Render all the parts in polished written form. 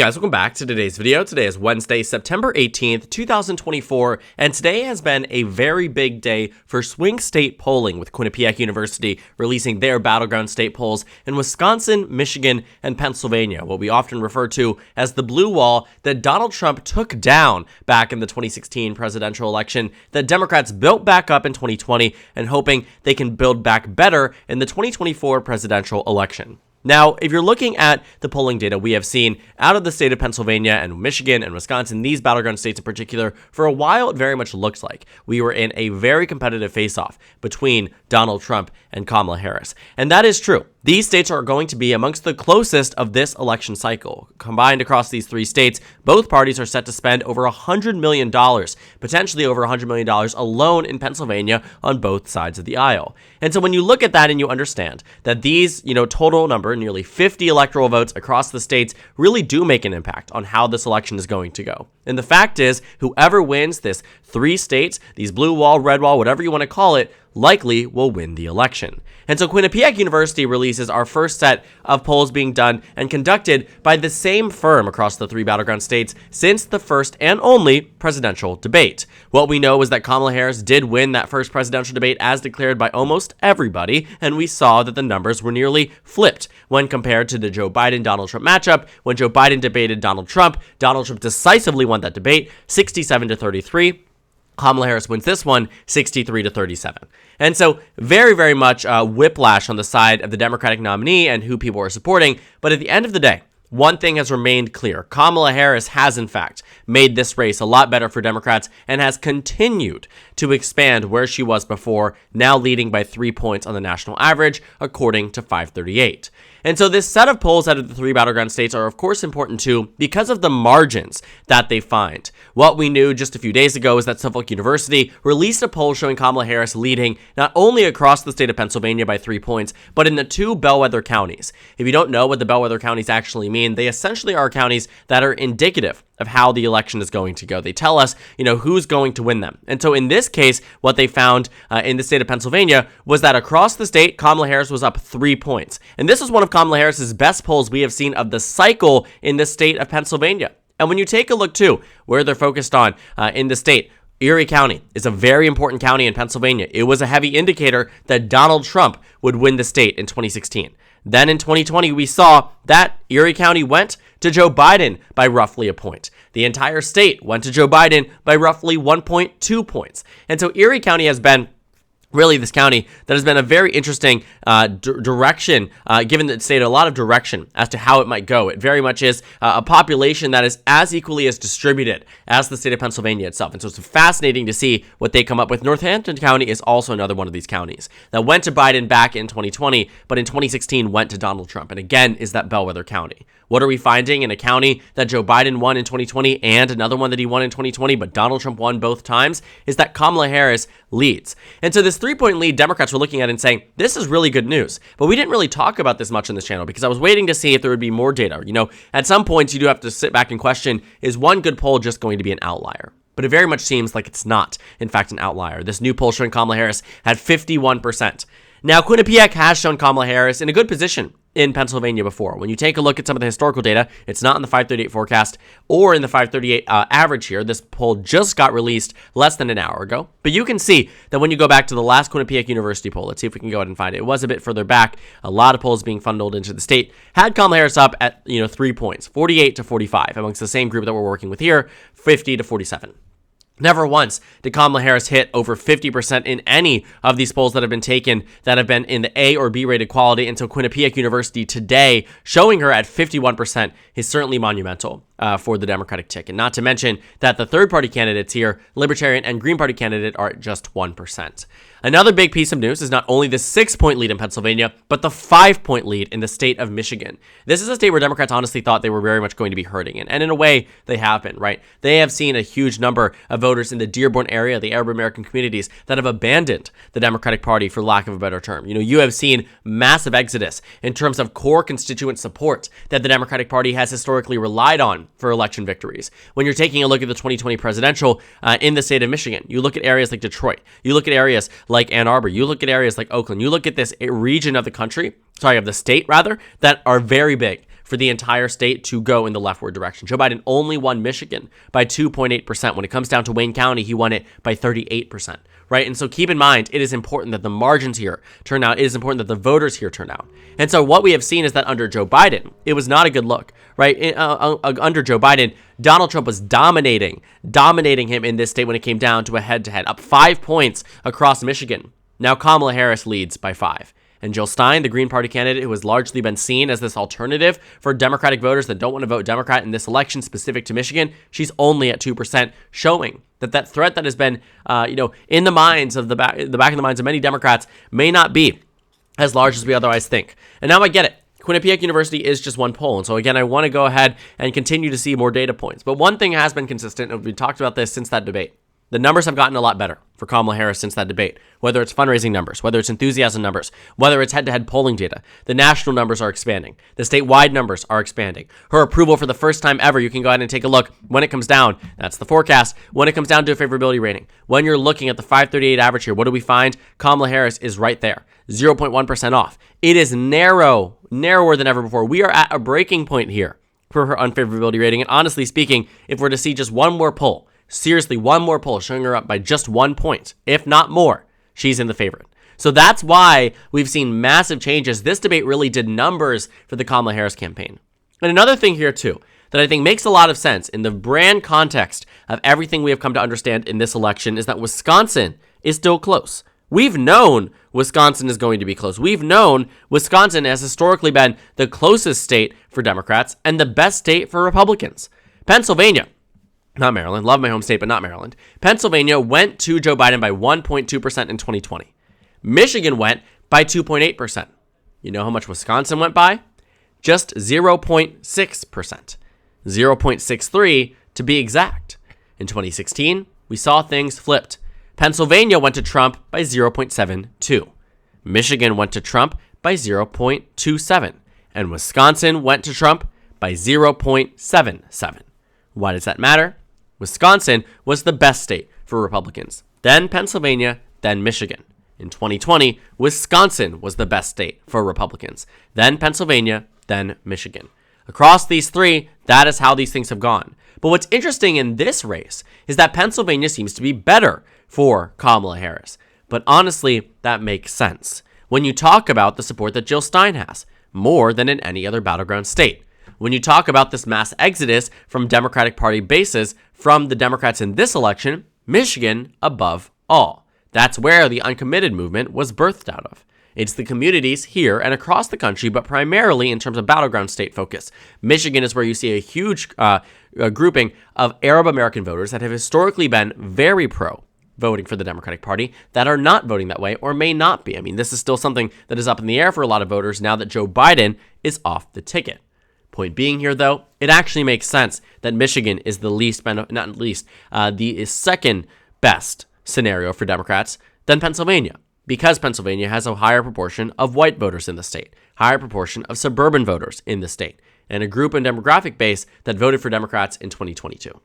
Guys, welcome back to today's video. Today is Wednesday, September 18th, 2024, and today has been a very big day for swing state polling, with Quinnipiac University releasing their Battleground State polls in Wisconsin, Michigan, and Pennsylvania, what we often refer to as the blue wall that Donald Trump took down back in the 2016 presidential election that Democrats built back up in 2020 and hoping they can build back better in the 2024 presidential election. Now, if you're looking at the polling data we have seen out of the state of Pennsylvania and Michigan and Wisconsin, these battleground states in particular, for a while it very much looked like we were in a very competitive face-off between Donald Trump and Kamala Harris. And that is true. These states are going to be amongst the closest of this election cycle. Combined across these three states, both parties are set to spend over $100 million, potentially over $100 million alone in Pennsylvania on both sides of the aisle. And so when you look at that and you understand that these, total number, nearly 50 electoral votes across the states, really do make an impact on how this election is going to go. And the fact is, whoever wins this three states, these blue wall, red wall, whatever you want to call it, likely will win the election. And so Quinnipiac University releases our first set of polls being done and conducted by the same firm across the three battleground states since the first and only presidential debate. What we know is that Kamala Harris did win that first presidential debate as declared by almost everybody, and we saw that the numbers were nearly flipped when compared to the Joe Biden-Donald Trump matchup. When Joe Biden debated Donald Trump decisively won that debate, 67-33. Kamala Harris wins this one, 63-37. And so very, very much whiplash on the side of the Democratic nominee and who people are supporting. But at the end of the day, one thing has remained clear. Kamala Harris has, in fact, made this race a lot better for Democrats and has continued to expand where she was before, now leading by 3 points on the national average, according to FiveThirtyEight. And so this set of polls out of the three battleground states are, of course, important too because of the margins that they find. What we knew just a few days ago is that Suffolk University released a poll showing Kamala Harris leading not only across the state of Pennsylvania by 3 points, but in the two bellwether counties. If you don't know what the bellwether counties actually mean, they essentially are counties that are indicative of how the election is going to go. They tell us, who's going to win them. And so in this case, what they found in the state of Pennsylvania was that across the state, Kamala Harris was up 3 points. And this was one of Kamala Harris's best polls we have seen of the cycle in the state of Pennsylvania. And when you take a look too, where they're focused on in the state, Erie County is a very important county in Pennsylvania. It was a heavy indicator that Donald Trump would win the state in 2016. Then in 2020, we saw that Erie County went to Joe Biden by roughly a point. The entire state went to Joe Biden by roughly 1.2 points. And so Erie County has been really this county that has been a very interesting direction, given the state a lot of direction as to how it might go. It very much is a population that is as equally as distributed as the state of Pennsylvania itself. And so it's fascinating to see what they come up with. Northampton County is also another one of these counties that went to Biden back in 2020, but in 2016 went to Donald Trump. And again, is that bellwether county. What are we finding in a county that Joe Biden won in 2020 and another one that he won in 2020, but Donald Trump won both times, is that Kamala Harris leads. And so this 3-point lead, Democrats were looking at it and saying, this is really good news. But we didn't really talk about this much on this channel because I was waiting to see if there would be more data. At some points you do have to sit back and question, is one good poll just going to be an outlier? But it very much seems like it's not, in fact, an outlier. This new poll showing Kamala Harris at 51%. Now, Quinnipiac has shown Kamala Harris in a good position in Pennsylvania before. When you take a look at some of the historical data, it's not in the 538 forecast or in the 538 average here. This poll just got released less than an hour ago. But you can see that when you go back to the last Quinnipiac University poll, let's see if we can go ahead and find it. It was a bit further back. A lot of polls being funneled into the state had Kamala Harris up at 3 points, 48-45, amongst the same group that we're working with here, 50-47. Never once did Kamala Harris hit over 50% in any of these polls that have been taken that have been in the A or B rated quality. And so Quinnipiac University today showing her at 51% is certainly monumental for the Democratic ticket. Not to mention that the third party candidates here, Libertarian and Green Party candidate, are at just 1%. Another big piece of news is not only the 6-point lead in Pennsylvania, but the 5-point lead in the state of Michigan. This is a state where Democrats honestly thought they were very much going to be hurting in. And in a way, they have been, right? They have seen a huge number of voters in the Dearborn area, the Arab American communities, that have abandoned the Democratic Party, for lack of a better term. You have seen massive exodus in terms of core constituent support that the Democratic Party has historically relied on for election victories. When you're taking a look at the 2020 presidential in the state of Michigan, you look at areas like Detroit, you look at areas like Ann Arbor, you look at areas like Oakland, you look at this region of the country, of the state rather, that are very big for the entire state to go in the leftward direction. Joe Biden only won Michigan by 2.8%. When it comes down to Wayne County, he won it by 38%, right? And so keep in mind, it is important that the margins here turn out. It is important that the voters here turn out. And so what we have seen is that under Joe Biden, it was not a good look, right? Under Joe Biden, Donald Trump was dominating him in this state when it came down to a head-to-head, up 5 points across Michigan. Now Kamala Harris leads by 5. And Jill Stein, the Green Party candidate who has largely been seen as this alternative for Democratic voters that don't want to vote Democrat in this election specific to Michigan, she's only at 2%, showing that threat that has been, in the minds of the back of the minds of many Democrats may not be as large as we otherwise think. And now I get it. Quinnipiac University is just one poll. And so again, I want to go ahead and continue to see more data points. But one thing has been consistent, and we've talked about this since that debate. The numbers have gotten a lot better for Kamala Harris since that debate, whether it's fundraising numbers, whether it's enthusiasm numbers, whether it's head-to-head polling data. The national numbers are expanding. The statewide numbers are expanding. Her approval for the first time ever, you can go ahead and take a look when it comes down. That's the forecast. When it comes down to a favorability rating, when you're looking at the 538 average here, what do we find? Kamala Harris is right there, 0.1% off. It is narrower than ever before. We are at a breaking point here for her unfavorability rating. And honestly speaking, if we're to see just one more poll, seriously, one more poll showing her up by just 1 point, if not more, she's in the favorite. So that's why we've seen massive changes. This debate really did numbers for the Kamala Harris campaign. And another thing here, too, that I think makes a lot of sense in the brand context of everything we have come to understand in this election is that Wisconsin is still close. We've known Wisconsin is going to be close. We've known Wisconsin has historically been the closest state for Democrats and the best state for Republicans. Pennsylvania, not Maryland. Love my home state, but not Maryland. Pennsylvania went to Joe Biden by 1.2% in 2020. Michigan went by 2.8%. You know how much Wisconsin went by? Just 0.6%. 0.63 to be exact. In 2016, we saw things flipped. Pennsylvania went to Trump by 0.72. Michigan went to Trump by 0.27. And Wisconsin went to Trump by 0.77. Why does that matter? Wisconsin was the best state for Republicans. Then Pennsylvania, then Michigan. In 2020, Wisconsin was the best state for Republicans. Then Pennsylvania, then Michigan. Across these three, that is how these things have gone. But what's interesting in this race is that Pennsylvania seems to be better for Kamala Harris. But honestly, that makes sense when you talk about the support that Jill Stein has, more than in any other battleground state. When you talk about this mass exodus from Democratic Party bases from the Democrats in this election, Michigan above all. That's where the uncommitted movement was birthed out of. It's the communities here and across the country, but primarily in terms of battleground state focus. Michigan is where you see a huge grouping of Arab American voters that have historically been very pro voting for the Democratic Party that are not voting that way or may not be. I mean, this is still something that is up in the air for a lot of voters now that Joe Biden is off the ticket. Point being here, though, it actually makes sense that Michigan is the second best scenario for Democrats than Pennsylvania, because Pennsylvania has a higher proportion of white voters in the state, higher proportion of suburban voters in the state, and a group and demographic base that voted for Democrats in 2022.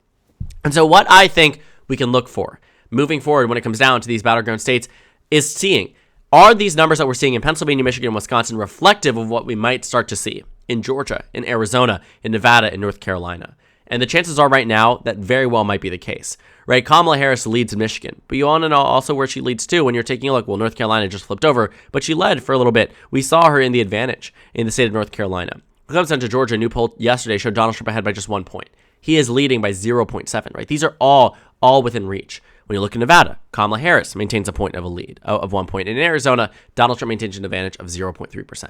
And so what I think we can look for moving forward when it comes down to these battleground states is seeing, are these numbers that we're seeing in Pennsylvania, Michigan, and Wisconsin reflective of what we might start to see in Georgia, in Arizona, in Nevada, in North Carolina? And the chances are right now that very well might be the case, right? Kamala Harris leads in Michigan, but you want to know also where she leads too when you're taking a look. Well, North Carolina just flipped over, but she led for a little bit. We saw her in the advantage in the state of North Carolina. When it comes down to Georgia, a new poll yesterday showed Donald Trump ahead by just 1 point. He is leading by 0.7, right? These are all within reach. When you look in Nevada, Kamala Harris maintains a point of a lead of 1 point. And in Arizona, Donald Trump maintains an advantage of 0.3%.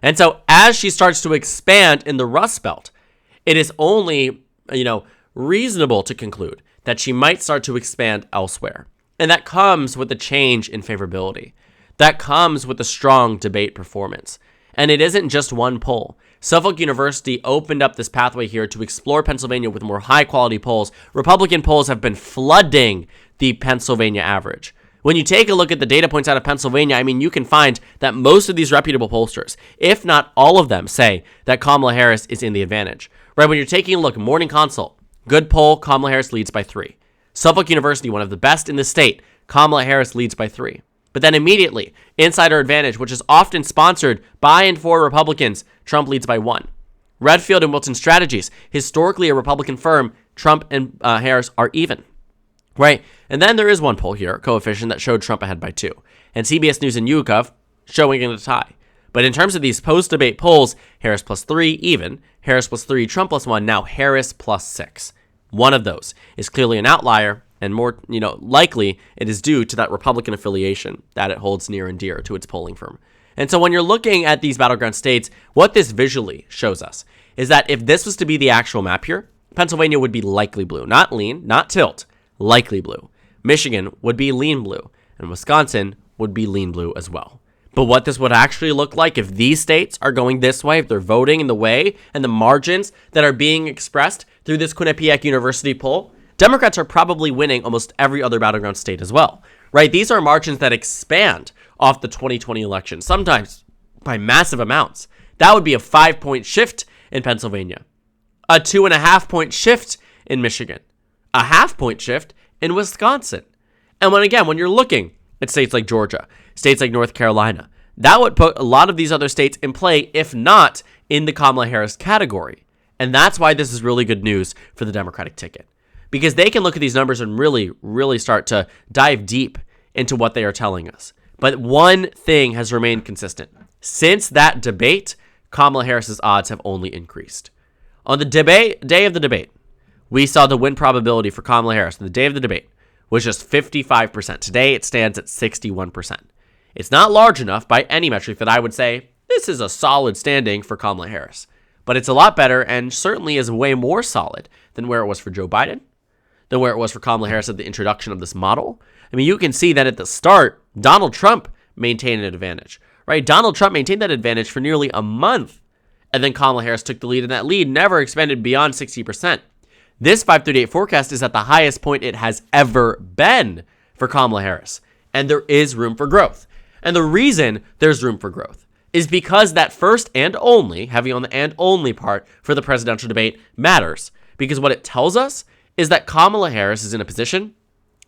And so as she starts to expand in the Rust Belt, it is only, reasonable to conclude that she might start to expand elsewhere. And that comes with a change in favorability. That comes with a strong debate performance. And it isn't just one poll. Suffolk University opened up this pathway here to explore Pennsylvania with more high-quality polls. Republican polls have been flooding the Pennsylvania average. When you take a look at the data points out of Pennsylvania, you can find that most of these reputable pollsters, if not all of them, say that Kamala Harris is in the advantage. Right? When you're taking a look, Morning Consult, good poll, Kamala Harris leads by 3. Suffolk University, one of the best in the state, Kamala Harris leads by 3. But then immediately, Insider Advantage, which is often sponsored by and for Republicans, Trump leads by 1. Redfield and Wilton Strategies, historically a Republican firm, Trump and Harris are even, right? And then there is one poll here, coefficient, that showed Trump ahead by 2. And CBS News and YouGov showing it a tie. But in terms of these post-debate polls, Harris plus 3, even. Harris plus 3, Trump plus 1, now Harris plus 6. One of those is clearly an outlier, and more, likely it is due to that Republican affiliation that it holds near and dear to its polling firm. And so when you're looking at these battleground states, what this visually shows us is that if this was to be the actual map here, Pennsylvania would be likely blue, not lean, not tilt, likely blue. Michigan would be lean blue, and Wisconsin would be lean blue as well. But what this would actually look like if these states are going this way, if they're voting in the way and the margins that are being expressed through this Quinnipiac University poll, Democrats are probably winning almost every other battleground state as well, right? These are margins that expand off the 2020 election, sometimes by massive amounts. That would be a 5-point shift in Pennsylvania, a 2.5-point shift in Michigan, a half-point shift in Wisconsin. And when you're looking at states like Georgia, states like North Carolina, that would put a lot of these other states in play, if not in the Kamala Harris category. And that's why this is really good news for the Democratic ticket, because they can look at these numbers and really, really start to dive deep into what they are telling us. But one thing has remained consistent. Since that debate, Kamala Harris's odds have only increased. On the day of the debate, we saw the win probability for Kamala Harris on the day of the debate was just 55%. Today, it stands at 61%. It's not large enough by any metric that I would say this is a solid standing for Kamala Harris. But it's a lot better and certainly is way more solid than where it was for Joe Biden, than where it was for Kamala Harris at the introduction of this model. I mean, you can see that at the start, Donald Trump maintained an advantage, right? Donald Trump maintained that advantage for nearly a month. And then Kamala Harris took the lead, and that lead never expanded beyond 60%. This 538 forecast is at the highest point it has ever been for Kamala Harris. And there is room for growth. And the reason there's room for growth is because that first and only, heavy on the and only part for the presidential debate matters. Because what it tells us is that Kamala Harris is in a position,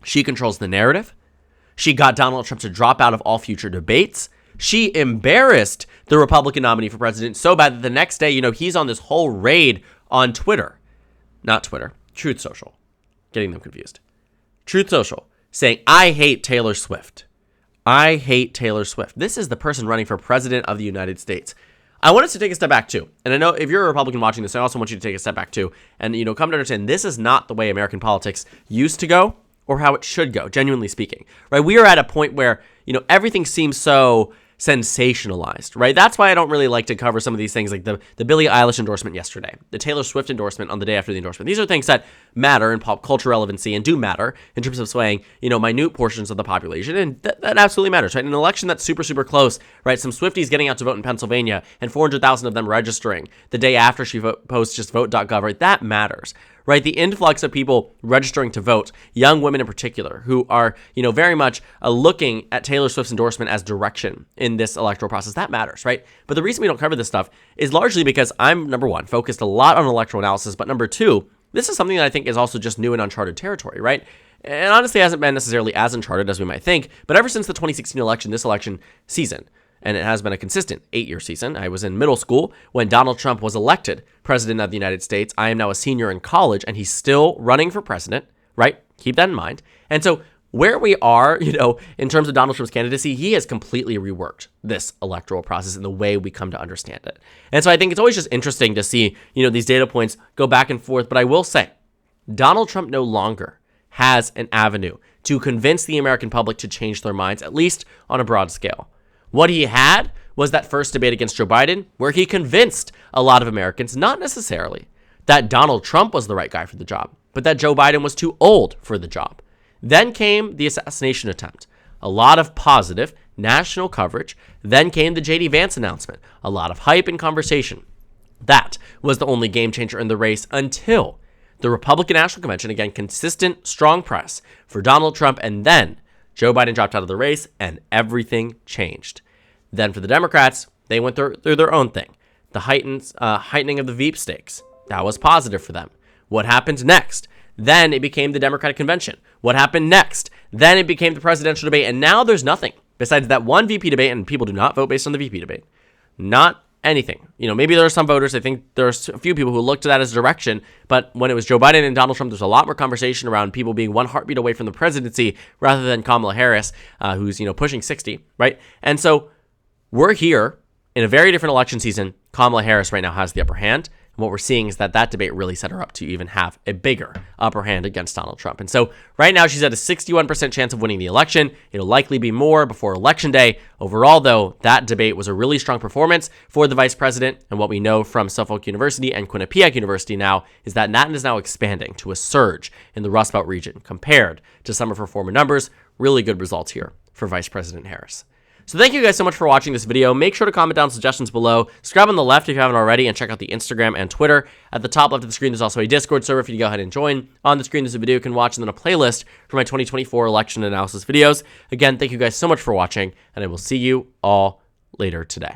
she controls the narrative. She got Donald Trump to drop out of all future debates. She embarrassed the Republican nominee for president so bad that the next day, he's on this whole raid on Twitter. Not Twitter, Truth Social. Getting them confused. Truth Social saying, I hate Taylor Swift. I hate Taylor Swift. This is the person running for president of the United States. I want us to take a step back too. And I know if you're a Republican watching this, I also want you to take a step back too. And, come to understand this is not the way American politics used to go or how it should go, genuinely speaking, right? We are at a point where, everything seems so sensationalized, right? That's why I don't really like to cover some of these things like the Billie Eilish endorsement yesterday, the Taylor Swift endorsement on the day after the endorsement. These are things that matter in pop culture relevancy and do matter in terms of swaying, minute portions of the population. And that absolutely matters, right? In an election that's super, super close, right? Some Swifties getting out to vote in Pennsylvania and 400,000 of them registering the day after she posts just vote.gov, right? That matters. Right, the influx of people registering to vote, young women in particular, who are, very much looking at Taylor Swift's endorsement as direction in this electoral process, that matters, right? But the reason we don't cover this stuff is largely because I'm, number one, focused a lot on electoral analysis, but number two, this is something that I think is also just new and uncharted territory, right? And honestly hasn't been necessarily as uncharted as we might think, but ever since the 2016 election, this election season, and it has been a consistent 8-year season. I was in middle school when Donald Trump was elected president of the United States. I am now a senior in college, and he's still running for president, right? Keep that in mind. And so where we are, in terms of Donald Trump's candidacy, he has completely reworked this electoral process and the way we come to understand it. And so I think it's always just interesting to see, these data points go back and forth. But I will say, Donald Trump no longer has an avenue to convince the American public to change their minds, at least on a broad scale. What he had was that first debate against Joe Biden, where he convinced a lot of Americans, not necessarily that Donald Trump was the right guy for the job, but that Joe Biden was too old for the job. Then came the assassination attempt, a lot of positive national coverage. Then came the J.D. Vance announcement, a lot of hype and conversation. That was the only game changer in the race until the Republican National Convention, again, consistent, strong press for Donald Trump, and then Joe Biden dropped out of the race, and everything changed. Then for the Democrats, they went through their own thing. The heightening of the Veep stakes. That was positive for them. What happened next? Then it became the Democratic Convention. What happened next? Then it became the presidential debate, and now there's nothing besides that one VP debate, and people do not vote based on the VP debate. Not anything. Maybe there are some voters, I think there's a few people who looked at that as direction, but when it was Joe Biden and Donald Trump, there's a lot more conversation around people being one heartbeat away from the presidency rather than Kamala Harris, who's, pushing 60, right? And so we're here in a very different election season. Kamala Harris right now has the upper hand. And what we're seeing is that debate really set her up to even have a bigger upper hand against Donald Trump. And so right now she's at a 61% chance of winning the election. It'll likely be more before Election Day. Overall, though, that debate was a really strong performance for the vice president. And what we know from Suffolk University and Quinnipiac University now is that is now expanding to a surge in the Rust Belt region compared to some of her former numbers. Really good results here for Vice President Harris. So thank you guys so much for watching this video. Make sure to comment down suggestions below. Subscribe on the left if you haven't already, and check out the Instagram and Twitter. At the top left of the screen, there's also a Discord server for you to go ahead and join. On the screen, there's a video you can watch, and then a playlist for my 2024 election analysis videos. Again, thank you guys so much for watching, and I will see you all later today.